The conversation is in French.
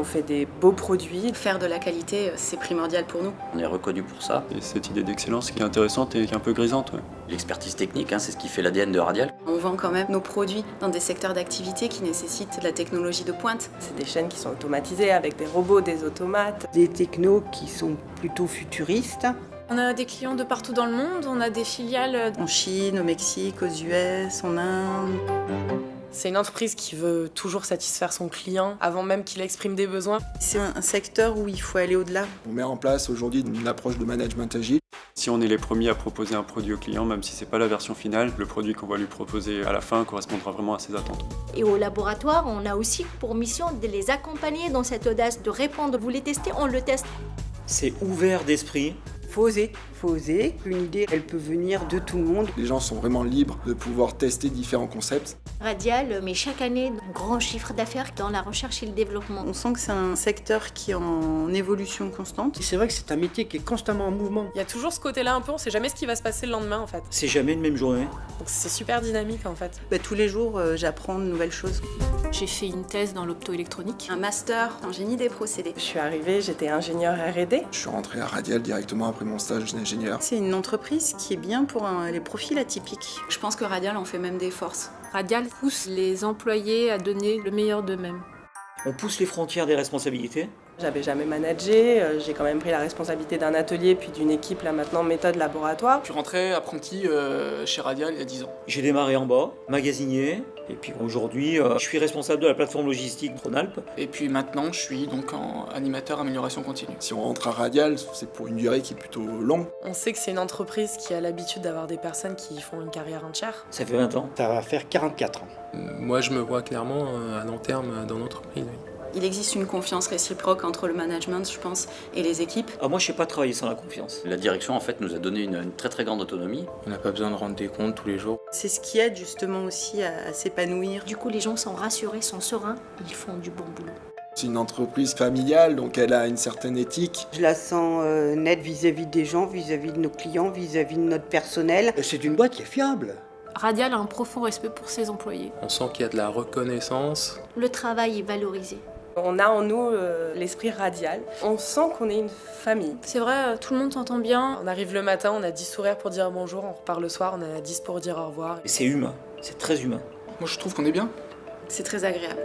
On fait des beaux produits. Faire de la qualité, c'est primordial pour nous. On est reconnu pour ça. Et cette idée d'excellence qui est intéressante et qui est un peu grisante. Ouais. L'expertise technique, c'est ce qui fait l'ADN de Radial. On vend quand même nos produits dans des secteurs d'activité qui nécessitent de la technologie de pointe. C'est des chaînes qui sont automatisées avec des robots, des automates. Des technos qui sont plutôt futuristes. On a des clients de partout dans le monde, on a des filiales En Chine, au Mexique, aux US, en Inde. C'est une entreprise qui veut toujours satisfaire son client avant même qu'il exprime des besoins. C'est un secteur où il faut aller au-delà. On met en place aujourd'hui une approche de management agile. Si on est les premiers à proposer un produit au client, même si c'est pas la version finale, le produit qu'on va lui proposer à la fin correspondra vraiment à ses attentes. Et au laboratoire, on a aussi pour mission de les accompagner dans cette audace, de répondre. Vous voulez tester, on le teste. C'est ouvert d'esprit. Faut oser. Une idée, elle peut venir de tout le monde. Les gens sont vraiment libres de pouvoir tester différents concepts. Radial met chaque année un grand chiffre d'affaires dans la recherche et le développement. On sent que c'est un secteur qui est en évolution constante. C'est vrai que c'est un métier qui est constamment en mouvement. Il y a toujours ce côté-là un peu, on sait jamais ce qui va se passer le lendemain en fait. C'est jamais une même journée. Donc c'est super dynamique en fait. Tous les jours, j'apprends de nouvelles choses. J'ai fait une thèse dans l'optoélectronique. Un master en génie des procédés. Je suis arrivée, j'étais ingénieure R&D. Je suis rentré à Radial directement après mon stage d'ingénieur. C'est une entreprise qui est bien pour les profils atypiques. Je pense que Radial en fait même des forces. Radial pousse les employés à donner le meilleur d'eux-mêmes. On pousse les frontières des responsabilités. J'avais jamais managé, j'ai quand même pris la responsabilité d'un atelier puis d'une équipe là maintenant méthode laboratoire. Je suis rentré apprenti chez Radial il y a 10 ans. J'ai démarré en bas, magasinier, et puis aujourd'hui je suis responsable de la plateforme logistique Rhône-Alpes. Et puis maintenant je suis donc en animateur amélioration continue. Si on rentre à Radial, c'est pour une durée qui est plutôt longue. On sait que c'est une entreprise qui a l'habitude d'avoir des personnes qui font une carrière entière. Ça fait 20 ans. Ça va faire 44 ans. Moi je me vois clairement à long terme dans l'entreprise. Oui. Il existe une confiance réciproque entre le management, je pense, et les équipes. Moi je sais pas travailler sans la confiance. La direction en fait nous a donné une très très grande autonomie. On n'a pas besoin de rendre des comptes tous les jours. C'est ce qui aide justement aussi à s'épanouir. Du coup, les gens sont rassurés, sont sereins, ils font du bon boulot. C'est une entreprise familiale, donc elle a une certaine éthique. Je la sens nette vis-à-vis des gens, vis-à-vis de nos clients, vis-à-vis de notre personnel. C'est une boîte qui est fiable. Radial a un profond respect pour ses employés. On sent qu'il y a de la reconnaissance. Le travail est valorisé. On a en nous l'esprit radial. On sent qu'on est une famille. C'est vrai, tout le monde s'entend bien. On arrive le matin, on a 10 sourires pour dire bonjour, on repart le soir, on en a 10 pour dire au revoir. C'est humain, c'est très humain. Moi je trouve qu'on est bien. C'est très agréable.